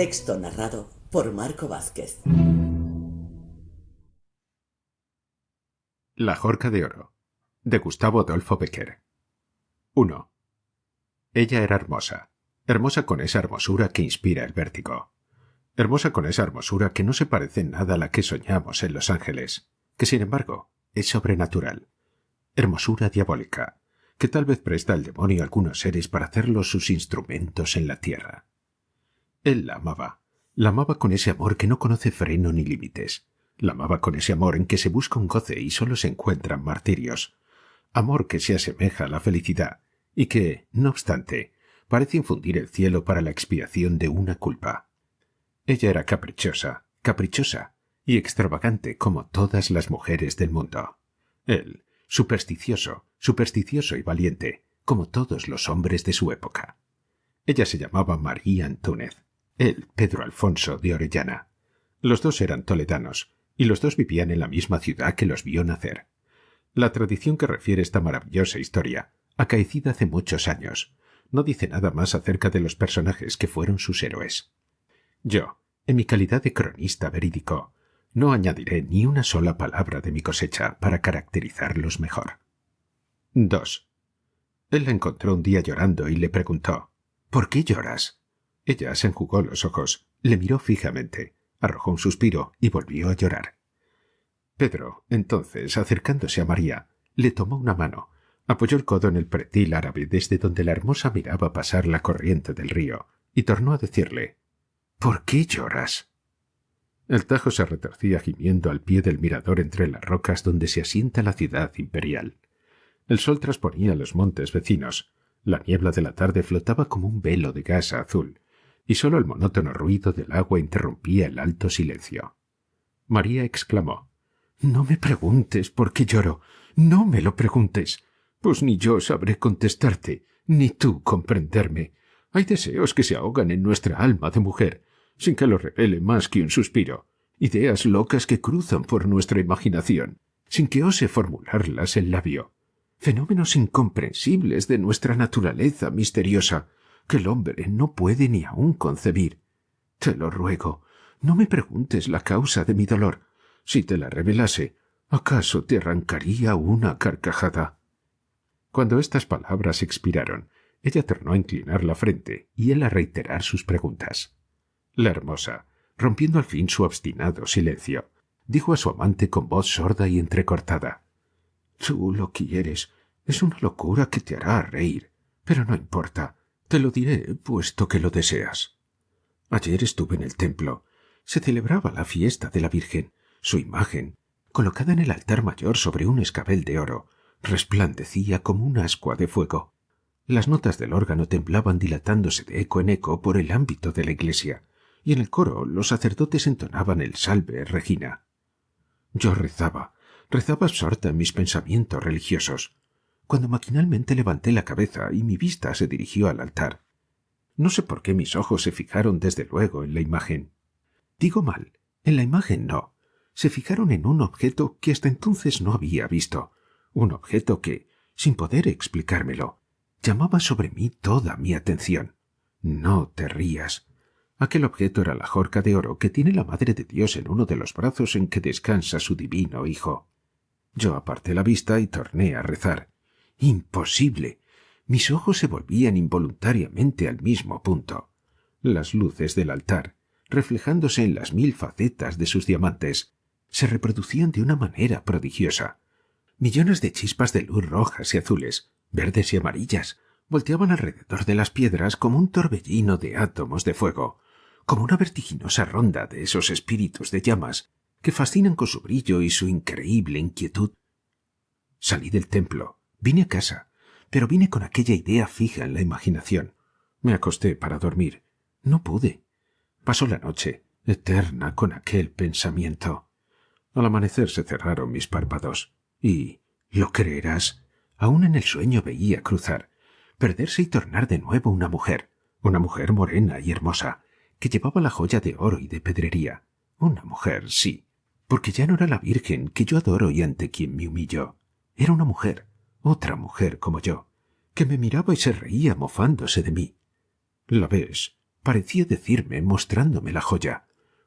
Texto narrado por Marco Vázquez. La Jorca de Oro, de Gustavo Adolfo Bécquer. 1. Ella era hermosa, hermosa con esa hermosura que inspira el vértigo. Hermosa con esa hermosura que no se parece en nada a la que soñamos en Los Ángeles, que sin embargo es sobrenatural. Hermosura diabólica, que tal vez presta al demonio a algunos seres para hacerlos sus instrumentos en la tierra. Él la amaba con ese amor que no conoce freno ni límites. La amaba con ese amor en que se busca un goce y solo se encuentran martirios. Amor que se asemeja a la felicidad y que, no obstante, parece infundir el cielo para la expiación de una culpa. Ella era caprichosa y extravagante como todas las mujeres del mundo. Él, supersticioso y valiente, como todos los hombres de su época. Ella se llamaba María Antúnez, él Pedro Alfonso de Orellana. Los dos eran toledanos, y los dos vivían en la misma ciudad que los vio nacer. La tradición que refiere esta maravillosa historia, acaecida hace muchos años, no dice nada más acerca de los personajes que fueron sus héroes. Yo, en mi calidad de cronista verídico, no añadiré ni una sola palabra de mi cosecha para caracterizarlos mejor. 2. Él la encontró un día llorando y le preguntó: «¿Por qué lloras?». Ella se enjugó los ojos, le miró fijamente, arrojó un suspiro y volvió a llorar. Pedro, entonces, acercándose a María, le tomó una mano, apoyó el codo en el pretil árabe desde donde la hermosa miraba pasar la corriente del río, y tornó a decirle: «¿Por qué lloras?». El Tajo se retorcía gimiendo al pie del mirador entre las rocas donde se asienta la ciudad imperial. El sol trasponía los montes vecinos, la niebla de la tarde flotaba como un velo de gasa azul, y sólo el monótono ruido del agua interrumpía el alto silencio. María exclamó: «No me preguntes por qué lloro, no me lo preguntes, pues ni yo sabré contestarte, ni tú comprenderme. Hay deseos que se ahogan en nuestra alma de mujer, sin que lo revele más que un suspiro, ideas locas que cruzan por nuestra imaginación, sin que ose formularlas el labio, fenómenos incomprensibles de nuestra naturaleza misteriosa, que el hombre no puede ni aún concebir. Te lo ruego, no me preguntes la causa de mi dolor. Si te la revelase, ¿acaso te arrancaría una carcajada?». Cuando estas palabras expiraron, ella tornó a inclinar la frente y él a reiterar sus preguntas. La hermosa, rompiendo al fin su obstinado silencio, dijo a su amante con voz sorda y entrecortada: «Tú lo quieres. Es una locura que te hará reír, pero no importa. Te lo diré, puesto que lo deseas. Ayer estuve en el templo. Se celebraba la fiesta de la Virgen. Su imagen, colocada en el altar mayor sobre un escabel de oro, resplandecía como un ascua de fuego. Las notas del órgano temblaban dilatándose de eco en eco por el ámbito de la iglesia, y en el coro los sacerdotes entonaban el Salve Regina. Yo rezaba absorta en mis pensamientos religiosos, cuando maquinalmente levanté la cabeza y mi vista se dirigió al altar. No sé por qué mis ojos se fijaron desde luego en la imagen. Digo mal, en la imagen no. Se fijaron en un objeto que hasta entonces no había visto, un objeto que, sin poder explicármelo, llamaba sobre mí toda mi atención. No te rías. Aquel objeto era la Jorca de Oro que tiene la Madre de Dios en uno de los brazos en que descansa su divino Hijo. Yo aparté la vista y torné a rezar. ¡Imposible! Mis ojos se volvían involuntariamente al mismo punto. Las luces del altar, reflejándose en las 1000 facetas de sus diamantes, se reproducían de una manera prodigiosa. Millones de chispas de luz rojas y azules, verdes y amarillas, volteaban alrededor de las piedras como un torbellino de átomos de fuego, como una vertiginosa ronda de esos espíritus de llamas que fascinan con su brillo y su increíble inquietud. Salí del templo, vine a casa, pero vine con aquella idea fija en la imaginación. Me acosté para dormir. No pude. Pasó la noche, eterna, con aquel pensamiento. Al amanecer se cerraron mis párpados, y, lo creerás, aún en el sueño veía cruzar, perderse y tornar de nuevo una mujer morena y hermosa, que llevaba la joya de oro y de pedrería. Una mujer, sí, porque ya no era la Virgen que yo adoro y ante quien me humillo. Era una mujer, otra mujer como yo, que me miraba y se reía mofándose de mí. ¿La ves? Parecía decirme, mostrándome la joya: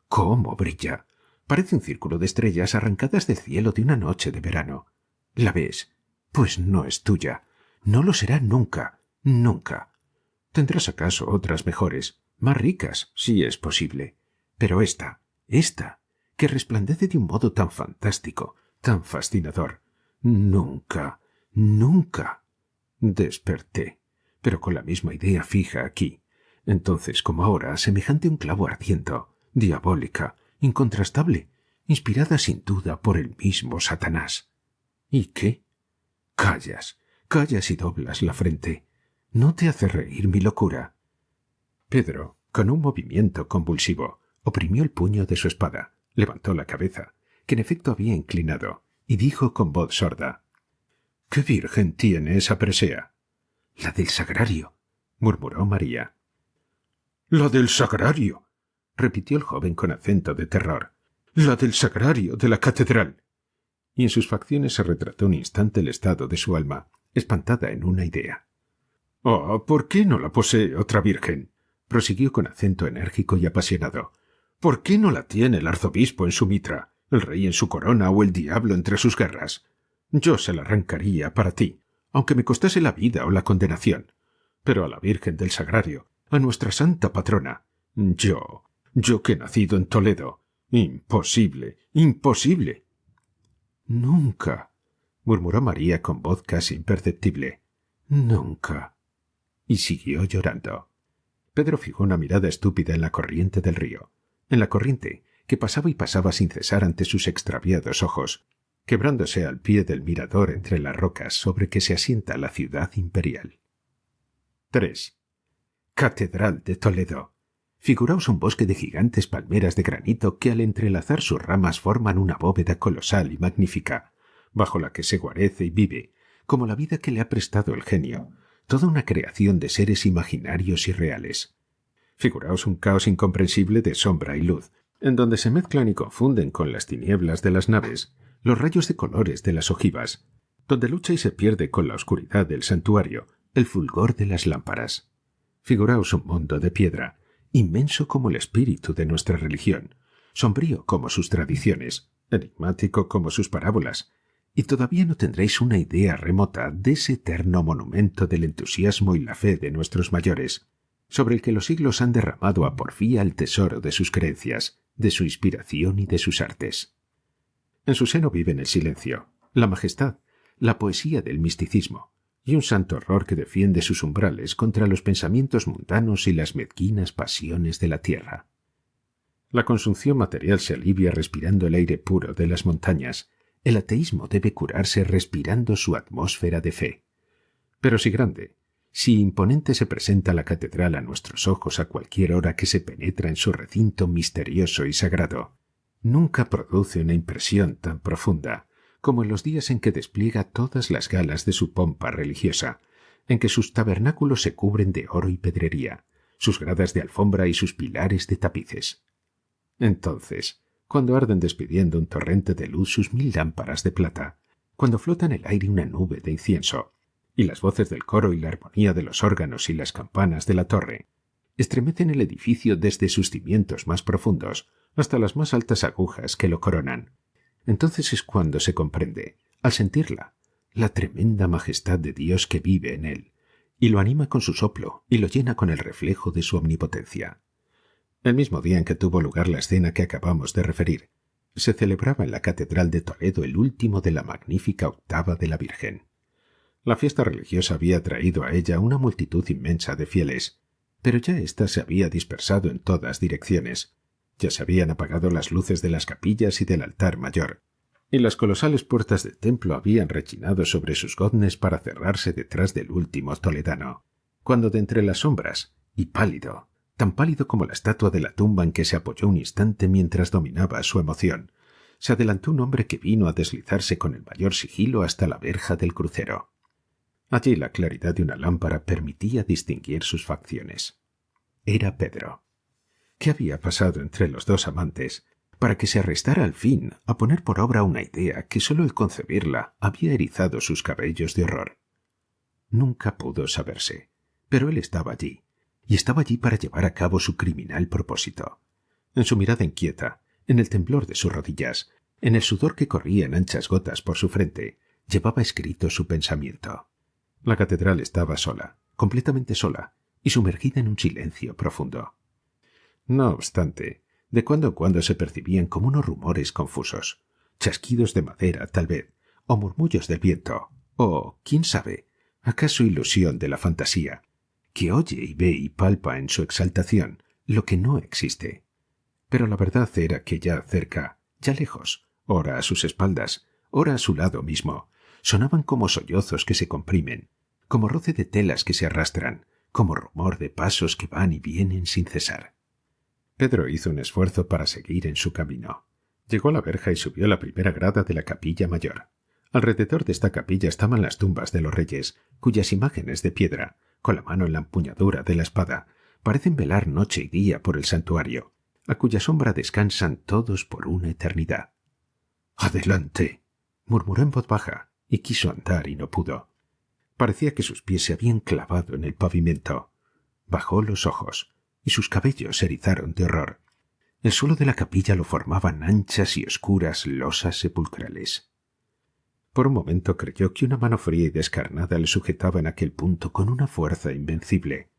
«¿Cómo brilla? Parece un círculo de estrellas arrancadas del cielo de una noche de verano. ¿La ves? Pues no es tuya. No lo será nunca, nunca. Tendrás acaso otras mejores, más ricas, si es posible. Pero esta, que resplandece de un modo tan fantástico, tan fascinador, nunca, nunca». Desperté, pero con la misma idea fija aquí. Entonces, como ahora, semejante a un clavo ardiendo, diabólica, incontrastable, inspirada sin duda por el mismo Satanás. ¿Y qué? Callas y doblas la frente. ¿No te hace reír mi locura? Pedro, con un movimiento convulsivo, oprimió el puño de su espada, levantó la cabeza, que en efecto había inclinado, y dijo con voz sorda: «¿Qué virgen tiene esa presea?» «La del sagrario», murmuró María. «La del sagrario», repitió el joven con acento de terror. «La del sagrario de la catedral». Y en sus facciones se retrató un instante el estado de su alma, espantada en una idea. «Oh, ¿por qué no la posee otra virgen?», prosiguió con acento enérgico y apasionado. «¿Por qué no la tiene el arzobispo en su mitra, el rey en su corona o el diablo entre sus garras? Yo se la arrancaría para ti, aunque me costase la vida o la condenación. Pero a la Virgen del Sagrario, a nuestra santa patrona, yo que he nacido en Toledo, imposible, imposible». «Nunca», murmuró María con voz casi imperceptible. «Nunca». Y siguió llorando. Pedro fijó una mirada estúpida en la corriente del río, en la corriente que pasaba y pasaba sin cesar ante sus extraviados ojos, quebrándose al pie del mirador entre las rocas sobre que se asienta la ciudad imperial. 3. Catedral de Toledo. Figuraos un bosque de gigantes palmeras de granito que al entrelazar sus ramas forman una bóveda colosal y magnífica, bajo la que se guarece y vive, como la vida que le ha prestado el genio, toda una creación de seres imaginarios y reales. Figuraos un caos incomprensible de sombra y luz, en donde se mezclan y confunden con las tinieblas de las naves los rayos de colores de las ojivas, donde lucha y se pierde con la oscuridad del santuario el fulgor de las lámparas. Figuraos un mundo de piedra, inmenso como el espíritu de nuestra religión, sombrío como sus tradiciones, enigmático como sus parábolas, y todavía no tendréis una idea remota de ese eterno monumento del entusiasmo y la fe de nuestros mayores, sobre el que los siglos han derramado a porfía el tesoro de sus creencias, de su inspiración y de sus artes. En su seno viven el silencio, la majestad, la poesía del misticismo, y un santo horror que defiende sus umbrales contra los pensamientos mundanos y las mezquinas pasiones de la tierra. La consunción material se alivia respirando el aire puro de las montañas. El ateísmo debe curarse respirando su atmósfera de fe. Pero si grande, si imponente se presenta la catedral a nuestros ojos a cualquier hora que se penetra en su recinto misterioso y sagrado, nunca produce una impresión tan profunda como en los días en que despliega todas las galas de su pompa religiosa, en que sus tabernáculos se cubren de oro y pedrería, sus gradas de alfombra y sus pilares de tapices. Entonces, cuando arden despidiendo un torrente de luz sus 1000 lámparas de plata, cuando flota en el aire una nube de incienso, y las voces del coro y la armonía de los órganos y las campanas de la torre estremecen el edificio desde sus cimientos más profundos hasta las más altas agujas que lo coronan, entonces es cuando se comprende, al sentirla, la tremenda majestad de Dios que vive en él, y lo anima con su soplo y lo llena con el reflejo de su omnipotencia. El mismo día en que tuvo lugar la escena que acabamos de referir, se celebraba en la Catedral de Toledo el último de la magnífica octava de la Virgen. La fiesta religiosa había traído a ella una multitud inmensa de fieles, pero ya ésta se había dispersado en todas direcciones. Ya se habían apagado las luces de las capillas y del altar mayor, y las colosales puertas del templo habían rechinado sobre sus goznes para cerrarse detrás del último toledano, cuando de entre las sombras, y pálido, tan pálido como la estatua de la tumba en que se apoyó un instante mientras dominaba su emoción, se adelantó un hombre que vino a deslizarse con el mayor sigilo hasta la verja del crucero. Allí la claridad de una lámpara permitía distinguir sus facciones. Era Pedro. ¿Qué había pasado entre los dos amantes para que se arrestara al fin a poner por obra una idea que sólo el concebirla había erizado sus cabellos de horror? Nunca pudo saberse, pero él estaba allí, y estaba allí para llevar a cabo su criminal propósito. En su mirada inquieta, en el temblor de sus rodillas, en el sudor que corría en anchas gotas por su frente, llevaba escrito su pensamiento. La catedral estaba sola, completamente sola, y sumergida en un silencio profundo. No obstante, de cuando en cuando se percibían como unos rumores confusos, chasquidos de madera, tal vez, o murmullos del viento, o, quién sabe, acaso ilusión de la fantasía, que oye y ve y palpa en su exaltación lo que no existe. Pero la verdad era que ya cerca, ya lejos, ora a sus espaldas, ora a su lado mismo, sonaban como sollozos que se comprimen, como roce de telas que se arrastran, como rumor de pasos que van y vienen sin cesar. Pedro hizo un esfuerzo para seguir en su camino. Llegó a la verja y subió la primera grada de la capilla mayor. Alrededor de esta capilla estaban las tumbas de los reyes, cuyas imágenes de piedra, con la mano en la empuñadura de la espada, parecen velar noche y día por el santuario, a cuya sombra descansan todos por una eternidad. «¡Adelante!», murmuró en voz baja, y quiso andar y no pudo. Parecía que sus pies se habían clavado en el pavimento. Bajó los ojos, y sus cabellos se erizaron de horror. El suelo de la capilla lo formaban anchas y oscuras losas sepulcrales. Por un momento creyó que una mano fría y descarnada le sujetaba en aquel punto con una fuerza invencible.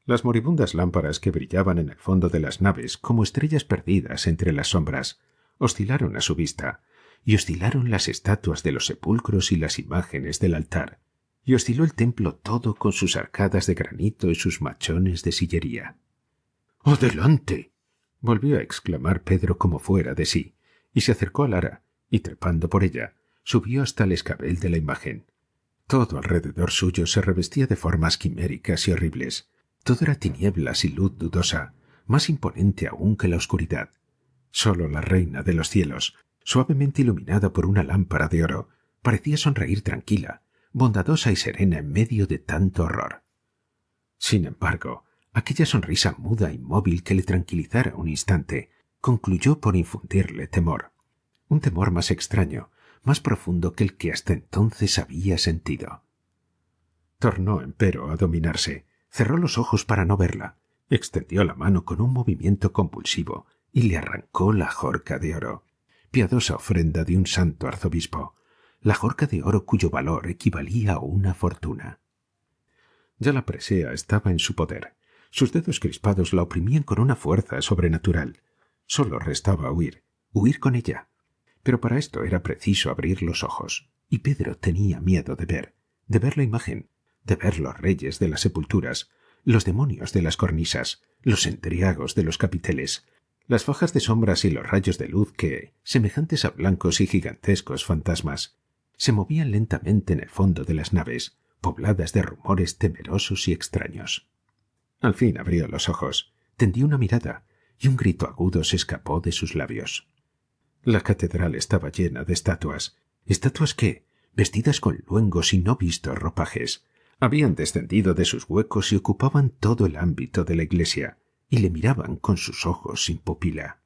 Las moribundas lámparas que brillaban en el fondo de las naves como estrellas perdidas entre las sombras oscilaron a su vista, y oscilaron las estatuas de los sepulcros y las imágenes del altar, y osciló el templo todo con sus arcadas de granito y sus machones de sillería. «¡Adelante!», volvió a exclamar Pedro como fuera de sí, y se acercó al ara, y trepando por ella, subió hasta el escabel de la imagen. Todo alrededor suyo se revestía de formas quiméricas y horribles. Todo era tinieblas y luz dudosa, más imponente aún que la oscuridad. Solo la reina de los cielos, suavemente iluminada por una lámpara de oro, parecía sonreír tranquila, bondadosa y serena en medio de tanto horror. Sin embargo, aquella sonrisa muda y móvil que le tranquilizara un instante, concluyó por infundirle temor. Un temor más extraño, más profundo que el que hasta entonces había sentido. Tornó, empero, a dominarse, cerró los ojos para no verla, extendió la mano con un movimiento convulsivo y le arrancó la jorca de oro, piadosa ofrenda de un santo arzobispo, la jorca de oro cuyo valor equivalía a una fortuna. Ya la presea estaba en su poder. Sus dedos crispados la oprimían con una fuerza sobrenatural. Solo restaba huir con ella. Pero para esto era preciso abrir los ojos, y Pedro tenía miedo de ver la imagen, de ver los reyes de las sepulturas, los demonios de las cornisas, los entriagos de los capiteles, las fajas de sombras y los rayos de luz que, semejantes a blancos y gigantescos fantasmas, se movían lentamente en el fondo de las naves, pobladas de rumores temerosos y extraños. Al fin abrió los ojos, tendió una mirada, y un grito agudo se escapó de sus labios. La catedral estaba llena de estatuas que, vestidas con luengos y no vistos ropajes, habían descendido de sus huecos y ocupaban todo el ámbito de la iglesia, y le miraban con sus ojos sin pupila.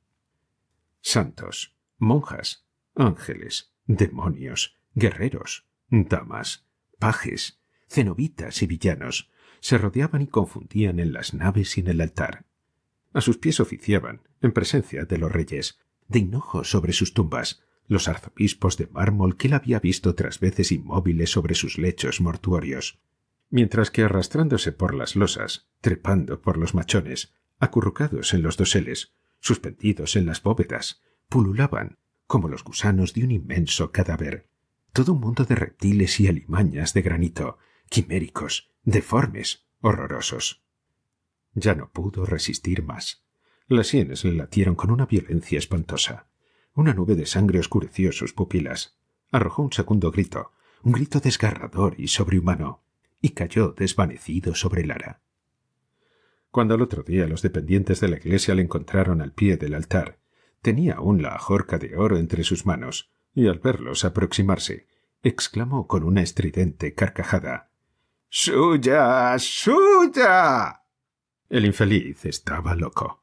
Santos, monjas, ángeles, demonios, guerreros, damas, pajes, cenobitas y villanos se rodeaban y confundían en las naves y en el altar. A sus pies oficiaban, en presencia de los reyes, de hinojo sobre sus tumbas, los arzobispos de mármol que él había visto otras veces inmóviles sobre sus lechos mortuorios, mientras que arrastrándose por las losas, trepando por los machones, acurrucados en los doseles, suspendidos en las bóvedas, pululaban, como los gusanos de un inmenso cadáver, todo un mundo de reptiles y alimañas de granito, quiméricos, deformes, horrorosos. Ya no pudo resistir más. Las sienes le latieron con una violencia espantosa. Una nube de sangre oscureció sus pupilas. Arrojó un segundo grito, un grito desgarrador y sobrehumano, y cayó desvanecido sobre el ara. Cuando al otro día los dependientes de la iglesia le encontraron al pie del altar, tenía aún la ajorca de oro entre sus manos, y al verlos aproximarse, exclamó con una estridente carcajada: «¡Suya! ¡Suya!». El infeliz estaba loco.